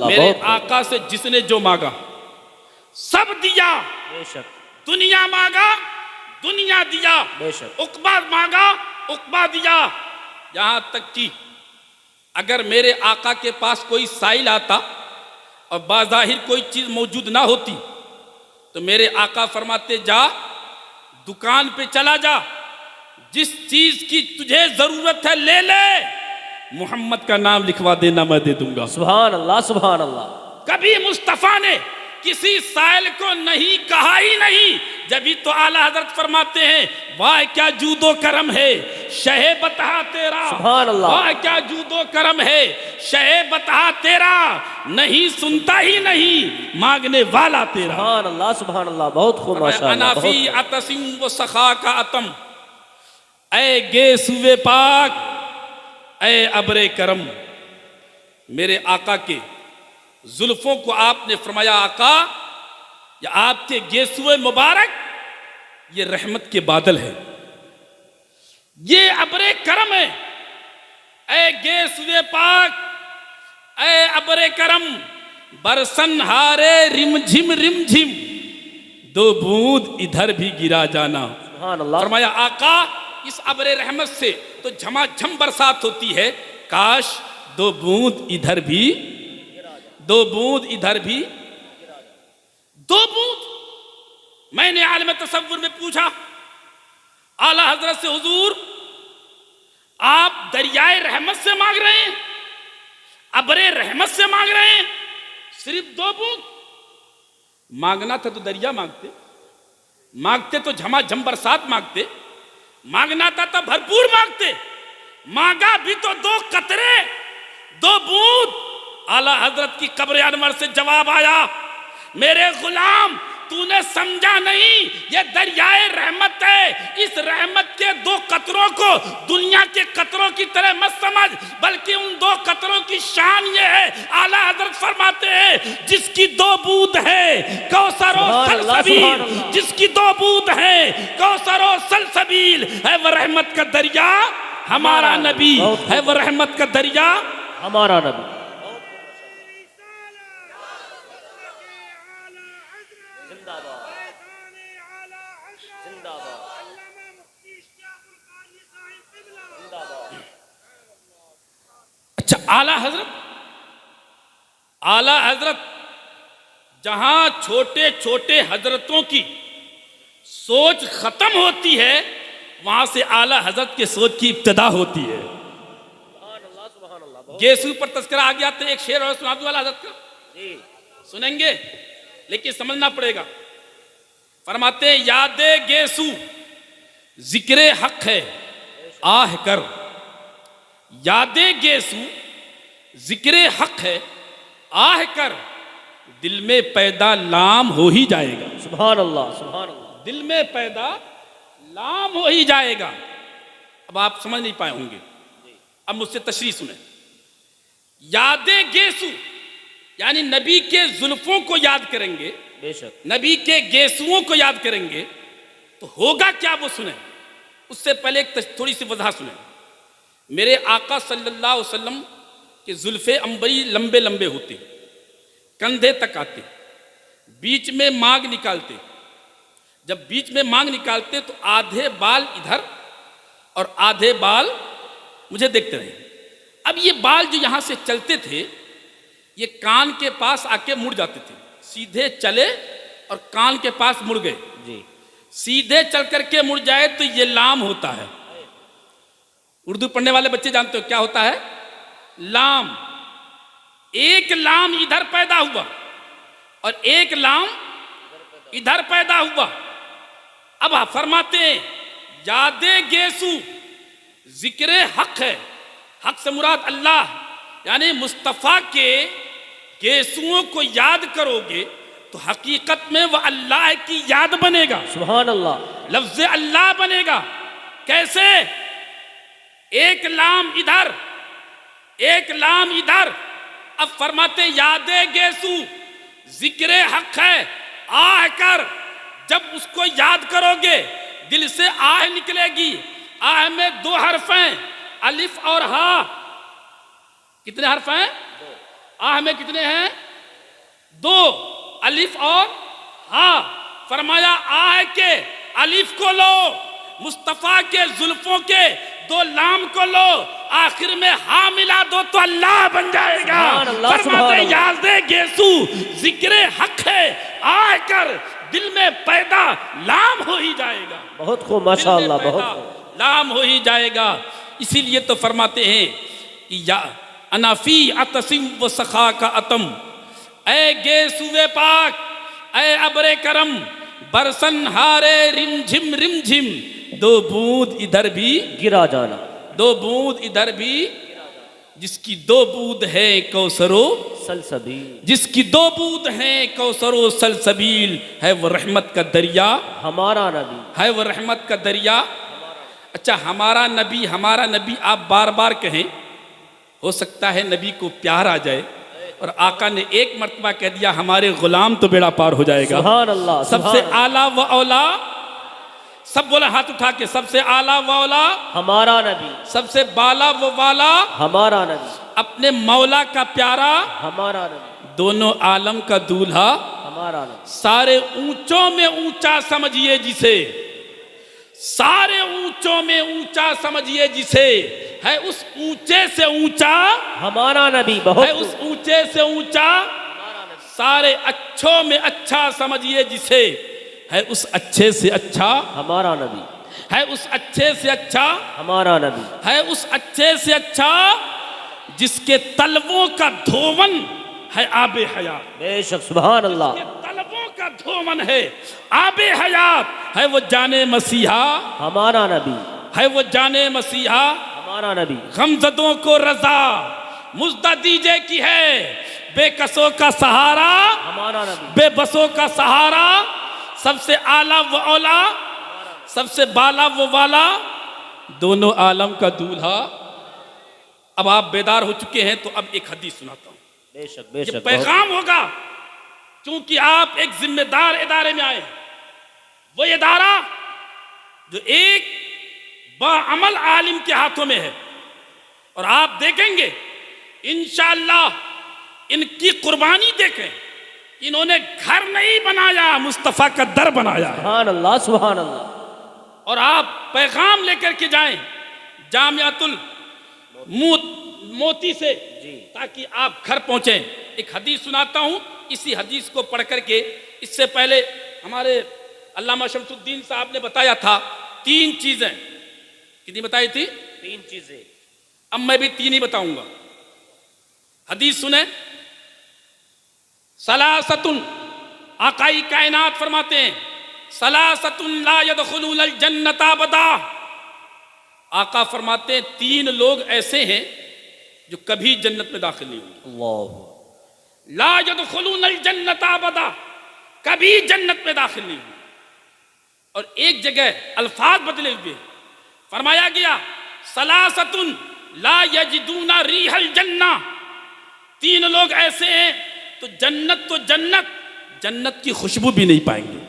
मेरे आका से जिसने जो मांगा सब दिया, बेशक। दुनिया मांगा दुनिया दिया, बेशक। उकबा मांगा उकबा दिया। यहां तक कि अगर मेरे आका के पास कोई साइल आता और बाज़ाहिर कोई चीज मौजूद ना होती तो मेरे आका फरमाते जा दुकान पे चला जा, जिस चीज की तुझे जरूरत है ले ले, मोहम्मद का नाम लिखवा देना मैं दे दूंगा। सुभान अल्लाह सुभान अल्लाह। कभी मुस्तफा ने किसी साइल को नहीं कहा ही नहीं, जब तो आला हजरत फरमाते हैं वाह क्या जूदो करम है शहे बता तेरा, सुभान अल्लाह। वाह क्या जूदो करम है शहे बता तेरा, नहीं सुनता ही नहीं मांगने वाला तेरा। सुभान अल्लाह सुभान अल्लाह। बहुत खूब माशाअल्लाह। अनाफी अतसिम व सखा का अतम, ऐ गे सुवे पाक ऐ अबरे करम। मेरे आका के जुल्फों को आपने फरमाया आका या आपके गेसुए मुबारक ये रहमत के बादल है, ये अबरे करम है। ऐ गेसुए पाक ऐ अबरे करम, बरसन हारे रिमझिम रिमझिम, दो बूंद इधर भी गिरा जाना। सुभान अल्लाह। फरमाया आका इस अबरे रहमत से तो झमाझम बरसात होती है, काश दो बूंद इधर भी, दो बूंद इधर भी, दो बूंद। मैंने आलम तसव्वुर में पूछा आला हजरत से, हुजूर आप दरियाए रहमत से मांग रहे हैं, अबरे रहमत से मांग रहे हैं, सिर्फ दो बूंद? मांगना था तो दरिया मांगते, मांगते तो झमाझम बरसात मांगते, मांगना था तो भरपूर मांगते, मांगा भी तो दो कतरे दो बूंद। आला हजरत की कब्र अनवर से जवाब आया, मेरे गुलाम तूने समझा नहीं, ये दरियाए रहमत है, इस रहमत के दो कतरों को दुनिया के कतरों की तरह मत समझ, बल्कि उन दो कतरों की शान ये है, आला हजरत फरमाते हैं जिसकी दो बूंद है कौसर और सलसबील, जिसकी दो बूंद है कौसर और सलसबील, है वह रहमत का दरिया हमारा नबी, है वह रहमत का दरिया हमारा नबी। अच्छा आला हजरत जहां छोटे छोटे हजरतों की सोच खत्म होती है वहां से आला हजरत के सोच की इब्तिदा होती है। गेसू पर तस्करा आ गया तो एक शेर और सुना दूं आला हजरत का, सुनेंगे लेकिन समझना पड़ेगा। फरमाते हैं यादे गेसू जिक्रे हक है आह कर, यादे गेसू जिक्रे हक है आह कर, दिल में पैदा लाम हो ही जाएगा। सुभान अल्लाह सुभान अल्लाह। दिल में पैदा लाम हो ही जाएगा। अब आप समझ नहीं पाए होंगे, अब मुझसे तशरीह सुने। यादे गेसू यानी नबी के जुल्फों को याद करेंगे, बेशक। नबी के गेसुओं को याद करेंगे तो होगा क्या वो सुने। उससे पहले एक थोड़ी सी वजह सुने। मेरे आका सल्लल्लाहु अलैहि वसल्लम के जुल्फे अंबरी लंबे लंबे होते, कंधे तक आते, बीच में मांग निकालते। जब बीच में मांग निकालते तो आधे बाल इधर और आधे बाल, मुझे देखते रहे, अब ये बाल जो यहां से चलते थे ये कान के पास आके मुड़ जाते थे, सीधे चले और कान के पास मुड़ गए जी। सीधे चल करके मुड़ जाए तो ये लाम होता है। उर्दू पढ़ने वाले बच्चे जानते हो क्या होता है लाम। एक लाम इधर पैदा हुआ और एक लाम इधर पैदा हुआ। अब आप फरमाते हैं यादे गेसू जिक्रे हक है, हक से मुराद अल्लाह, यानी मुस्तफ़ा के गेसुओं को याद करोगे तो हकीकत में वह अल्लाह की याद बनेगा। सुभान अल्लाह। लफ्ज़ अल्लाह बनेगा। कैसे? एक लाम इधर एक लाम इधर। अब फरमाते यादे गेसू जिक्रे हक है आह कर, जब उसको याद करोगे दिल से आह निकलेगी। आह में दो हर्फ हैं, अलिफ और हा। कितने हर्फ हैं? आह में कितने हैं? 2, अलिफ और हा। फरमाया आह के अलिफ को लो, मुस्तफा के जुल्फों के 2 लाम को लो, आखिर में हा मिला दो तो अल्लाह बन जाएगा। सुभान अल्लाह, सुभान फरमाते अल्लाह। याज़े गेसू जिक्र हक है, आकर दिल में पैदा लाम हो ही जाएगा। बहुत खूब, दिल में माशाअल्लाह, पैदा बहुत खूब। लाम हो ही जाएगा। इसीलिए तो फरमाते हैं कि या अनाफी अतसिम व सखा का अतम, ऐ गेसुए पाक, ऐ अबरे करम, बरसन हारे रिम झिम, 2 बूंद इधर भी, गिरा जाना। 2 बूंद इधर भी, जिसकी 2 बूंद है कौसरो, सलसबी, जिसकी 2 बूंद है कौसरो सलसबील, है वो रहमत का दरिया, हमारा नबी। है वो रहमत का दरिया। अच्छा, हमारा नबी आप बार बार कहें, हो सकता है नबी को प्यार आ जाए, और आका ने एक मर्तबा कह दिया हमारे गुलाम तो बेड़ा पार हो जाएगा। सुभान अल्लाह, सबसे सुभान अल्लाह। आला व औला, सब बोला हाथ उठा के, सबसे आला व औला, हमारा नबी, सबसे बाला व वाला, हमारा नबी, अपने मौला का प्यारा, हमारा नबी, दोनों आलम का दूल्हा, हमारा नबी। सारे ऊंचों में ऊंचा समझिए जिसे, सारे ऊंचों में ऊंचा समझिए जिसे, है उस ऊंचे से ऊंचा, हमारा नबी, है बहुत उस खूब। ऊंचे से ऊंचा, सारे अच्छों में अच्छा समझिए जिसे, है उस अच्छे से अच्छा, हमारा नबी, है उस अच्छे से अच्छा, हमारा नबी। है उस अच्छे से अच्छा, जिसके तलवों का धोवन है आबे हयात, बेशक, सुभान अल्लाह। जिसके तलवों का धोवन है आबे हयात, है वो जाने मसीहा, हमारा नबी, है वो जाने मसीहा। हमारा नबी, गमजदों को रजा मुज्दा दीजे की है, बेकसों का सहारा, हमारा नबी, बेबसों का सहारा, सबसे आला व औला, सबसे बाला व वाला, दोनों आलम का दूल्हा। अब आप बेदार हो चुके हैं तो अब एक हदीस सुनाता हूं। बेशक, ये बेशक, पैगाम होगा, क्योंकि आप एक जिम्मेदार इदारे में आए हैं। वो इदारा जो एक बाअमल आलिम के हाथों में है, और आप देखेंगे इंशाअल्लाह इनकी कुर्बानी देखें, इन्होंने घर नहीं बनाया, मुस्तफा का दर बनाया है। सुभान अल्लाह, सुभान अल्लाह। और आप पैगाम लेकर के जाएं जामियातुल मोती से, ताकि आप घर पहुंचे। एक हदीस सुनाता हूं, इसी हदीस को पढ़ करके, इससे पहले हमारे अल्लामा शमसुद्दीन साहब ने बताया था 3 चीजें। कितनी बताई थी? 3 चीजें। अब मैं भी 3 ही बताऊंगा। हदीस सुने। सलासतुन, आकाई कायनात फरमाते हैं, सलासतुन ला यदखुलूनल जन्नता अबदा। आका फरमाते हैं 3 लोग ऐसे हैं जो कभी जन्नत में दाखिल नहीं होंगे। अल्लाह। ला यदखुलूनल जन्नता अबदा, कभी जन्नत में दाखिल नहीं होंगे। और एक जगह अल्फाज बदले हुए फरमाया गया, सलासतुन ला यजिदूना रीहल जन्ना। 3 लोग ऐसे हैं तो जन्नत जन्नत की खुशबू भी नहीं पाएंगे।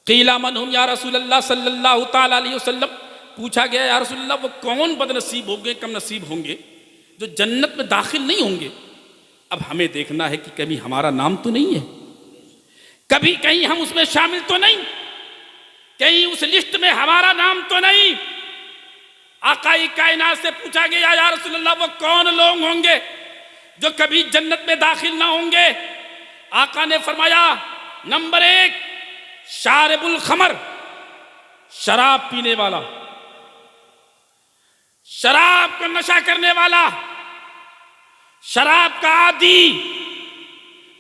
क़ीला मन हुम या रसूलल्लाह सल्लल्लाहु ताला अलैहि वसल्लम, पूछा गया या रसूलल्लाह वो कौन बदनसीब होंगे, कम नसीब होंगे जो जन्नत में दाखिल नहीं होंगे। अब हमें देखना है कि कभी हमारा नाम तो नहीं है, कभी कहीं हम उसमें शामिल तो नहीं, कहीं उस लिस्ट में हमारा नाम तो नहीं। आकाई कायनात से पूछा गया या रसूलल्लाह वो कौन लोग होंगे जो कभी जन्नत में दाखिल ना होंगे। आका ने फरमाया, नंबर 1 शारिबुल खमर, शराब पीने वाला, शराब का नशा करने वाला, शराब का आदी,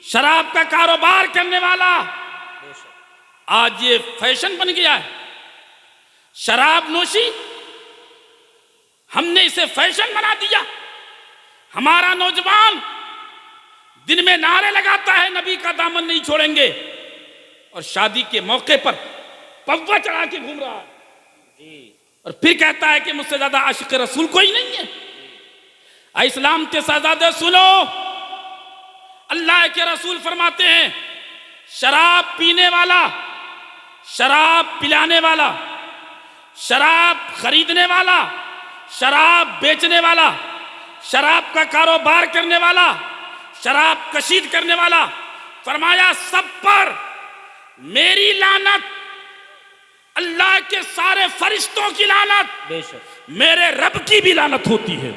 शराब का कारोबार करने वाला। आज ये फैशन बन गया है शराब नोशी, हमने इसे फैशन बना दिया। हमारा नौजवान दिन में नारे लगाता है नबी का दामन नहीं छोड़ेंगे, और शादी के मौके पर पव्वा चढ़ा के घूम रहा है और फिर कहता है कि मुझसे ज्यादा आशिक रसूल कोई नहीं है। इस्लाम के शहजादे सुनो, अल्लाह के रसूल फरमाते हैं, शराब पीने वाला, शराब पिलाने वाला, शराब खरीदने वाला, शराब बेचने वाला, शराब का कारोबार करने वाला, शराब कशीद करने वाला, फरमाया सब पर मेरी लानत, अल्लाह के सारे फरिश्तों की लानत, बेशक, मेरे रब की भी लानत होती है।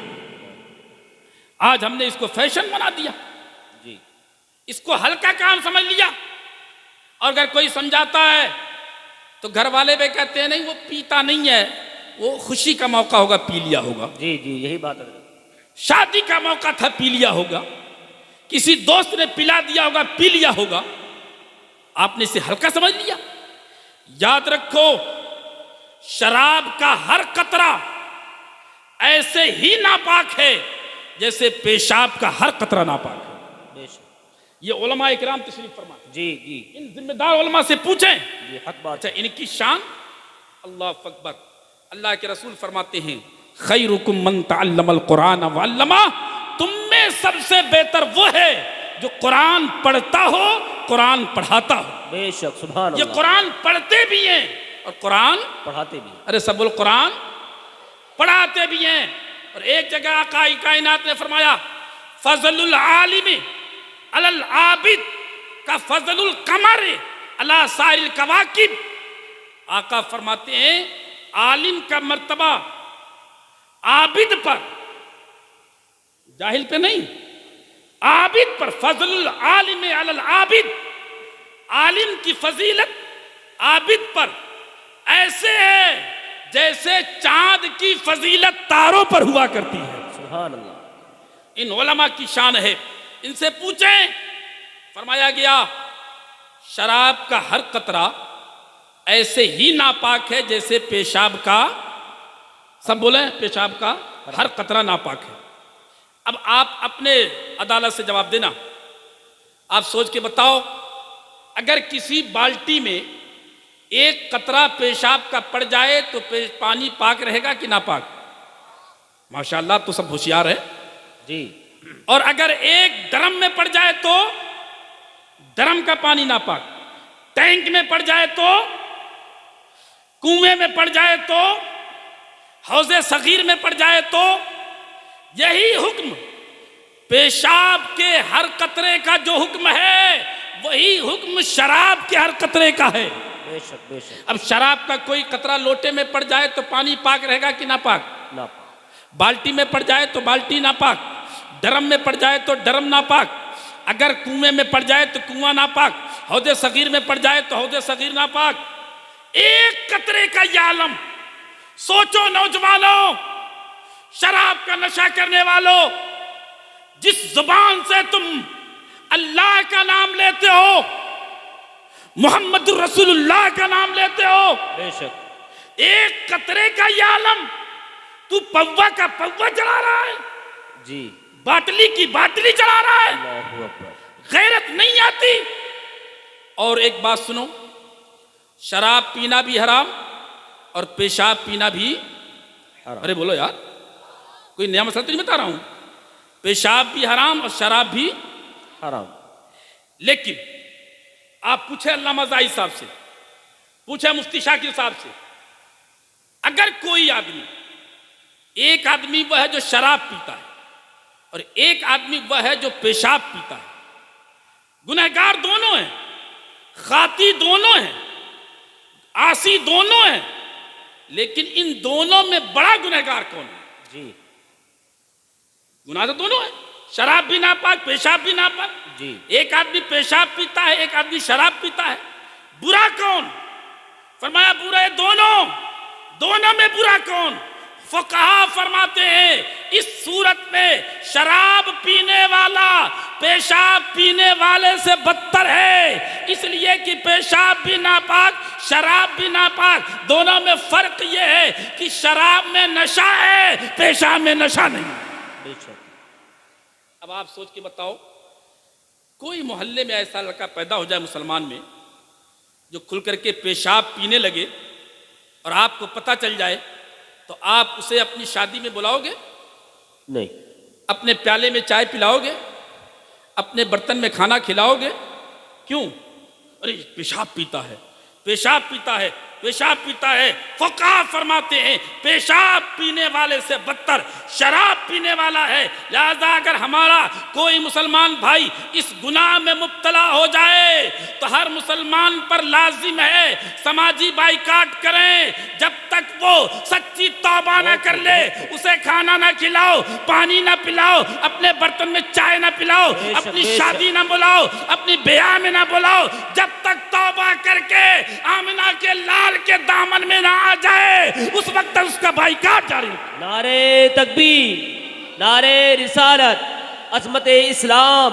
आज हमने इसको फैशन बना दिया, जी, इसको हल्का काम समझ लिया। और अगर कोई समझाता है तो घर वाले भी कहते हैं नहीं वो पीता नहीं है, वो खुशी का मौका होगा पी लिया होगा, जी जी, यही बात है। शादी का मौका था पी लिया होगा, किसी दोस्त ने पिला दिया होगा पी लिया होगा। आपने इसे हल्का समझ लिया। याद रखो, शराब का हर कतरा ऐसे ही नापाक है जैसे पेशाब का हर कतरा नापाक है। बेशक, ये उलमा इकराम तशरीफ फरमा, जी जी इन जिम्मेदार उलमा से पूछें। जी, हक बात अच्छा, इनकी शान, अल्लाह अकबर। अल्लाह के रसूल फरमाते हैं खैरुकुम मन तअल्लमल कुरान व अल्लमा, तुम में सबसे बेहतर वो है जो कुरान पढ़ता हो, कुरान पढ़ाता हो। बेशक, सुभान ये अल्लाह, कुरान पढ़ते भी हैं और कुरान, पढ़ाते भी। अरे सब बोल, कुरान पढ़ाते भी हैं। और एक जगह आका कायनात ने फरमाया फजलुल आलिमी अलल आबिद का फजलुल कमर अला साइल कवाकिब। आका फरमाते हैं आलिम का मर्तबा आबिद पर, जाहिल पे नहीं, आबिद पर। फजलुल आलिम अलल आबिद, आलिम की फजीलत आबिद पर ऐसे है जैसे चांद की फजीलत तारों पर हुआ करती है। सुभान अल्लाह, इन उलमा की शान है, इनसे पूछें। फरमाया गया शराब का हर कतरा ऐसे ही नापाक है जैसे पेशाब का, सब बोले पेशाब का हर कतरा नापाक है। अब आप अपने अदालत से जवाब देना, आप सोच के बताओ, अगर किसी बाल्टी में एक कतरा पेशाब का पड़ जाए तो पानी पाक रहेगा कि नापाक? माशाअल्लाह, तो सब होशियार है जी। और अगर एक ड्रम में पड़ जाए तो ड्रम का पानी नापाक, टैंक में पड़ जाए तो, कुएं में पड़ जाए तो, हौजे सगीर में पड़ जाए तो, यही हुक्म पेशाब के हर कतरे का जो हुक्म है वही हुक्म शराब के हर कतरे का है। बेशक बेशक। अब शराब का कोई कतरा लोटे में पड़ जाए तो पानी पाक रहेगा कि नापाक? नापाक। बाल्टी में पड़ जाए तो बाल्टी नापाक, ड्रम में पड़ जाए तो ड्रम नापाक, अगर कुएं में पड़ जाए तो कुआं नापाक, हौजे सगीर में पड़ जाए तो हौजे सगीर नापाक। एक कतरे का ये आलम। सोचो नौजवानों, शराब का नशा करने वालों, जिस जुबान से तुम अल्लाह का नाम लेते हो, मोहम्मद रसूलुल्लाह का नाम लेते हो, बेशक। एक कतरे का ये आलम, तू पौवा का पौवा चला रहा है, जी। बाटली की बाटली चला रहा है, अल्लाहु अकबर। गैरत नहीं आती। और एक बात सुनो, शराब पीना भी हराम और पेशाब पीना भी हराम। अरे बोलो यार, कोई नया मसला तो नहीं बता रहा हूं। पेशाब भी हराम और शराब भी हराम। लेकिन आप पूछे अल्लामा ज़ाहिद साहब से, पूछे मुफ्ती शाकिर साहब से, अगर कोई आदमी, एक आदमी वह है जो शराब पीता है और एक आदमी वह है जो पेशाब पीता है, गुनहगार दोनों हैं, खाती दोनों हैं, आसी दोनों हैं, लेकिन इन दोनों में बड़ा गुनहगार कौन है? जी। गुनाह तो दोनों है, शराब भी नापाक, पेशाब भी नापाक। जी। एक आदमी पेशाब पीता है, एक आदमी शराब पीता है, बुरा कौन? फरमाया बुरा दोनों, दोनों में बुरा कौन? फुकहा फरमाते हैं इस सूरत में शराब पीने वाला पेशाब पीने वाले से बदतर है, इसलिए कि पेशाब भी नापाक, शराब भी नापाक। दोनों में फर्क यह है कि शराब में नशा है, पेशाब में नशा नहीं। बेशक। अब आप सोच के बताओ, कोई मोहल्ले में ऐसा लड़का पैदा हो जाए मुसलमान में जो खुल करके पेशाब पीने लगे और आपको पता चल जाए, तो आप उसे अपनी शादी में बुलाओगे? नहीं। अपने प्याले में चाय पिलाओगे? अपने बर्तन में खाना खिलाओगे? क्यों? अरे पेशाब पीता है, पेशाब पीता है। पेशाब पीता है। फुक़हा फरमाते हैं पेशाब पीने वाले से बदतर शराब पीने वाला है। लिहाजा अगर हमारा कोई मुसलमान भाई इस गुनाह में मुब्तला हो जाए तो हर मुसलमान पर लाजिम है समाजी बाइकाट करें। जब तक वो सच्ची तौबा ना कर ले, उसे खाना ना खिलाओ, पानी ना पिलाओ, अपने बर्तन में चाय ना पिलाओ, अपनी शादी ना बुलाओ, अपनी ब्याह में ना बुलाओ, जब तक तौबा करके आमिना के लाल के दामन में ना आ जाए उस वक्त तक उसका बाइकाट जारी। नारे तकबीर, नारे रिसालत, अज़मत इस्लाम,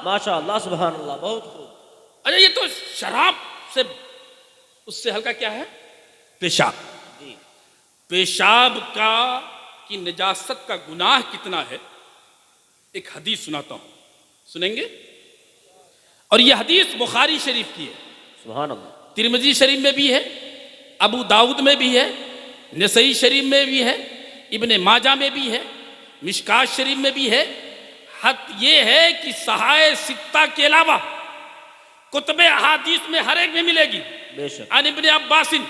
माशाअल्लाह सुभान अल्लाह, बहुत खूब। अरे ये तो शराब से उससे हल्का क्या है? पेशाब। जी पेशाब का कि निजासत का गुनाह कितना है, एक हदीस सुनाता हूं, सुनेंगे? और यह हदीस बुखारी शरीफ की है, सुभान अल्लाह, तिरमिजी शरीफ में भी है, अबू दाऊद में भी है, नसई शरीफ में भी है, इब्ने माजा में भी है, मिशकात शरीफ में भी है। हद ये है कि सहाय सित्ता के अलावा कुतुबे अहादीस में हर एक में मिलेगी। बेशक। अन इब्ने अब्बासिन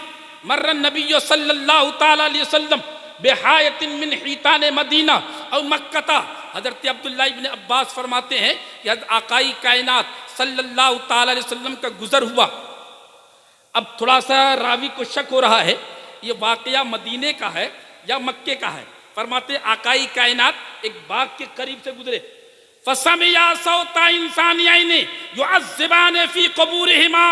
मर्रन नबी सल्लल्लाहु ताला अलैहि वसल्लम बेहायतिन मिन हितान मदीना और मक्का। हजरत अब्दुल्ला इब्ने अब्बास फरमाते हैं कि हज़रत आकाई कायनात सल्लल्लाहु ताला अलैहि वसल्लम का गुजर हुआ। अब थोड़ा सा रावी को शक हो रहा है ये वाकया मदीने का है या मक्के का है। फरमाते आकाई कायनात एक बाग के करीब से गुजरे। फसमिया सौता इंसानियाइन युअज़्ज़िबान फी क़ुबूरिहिमा,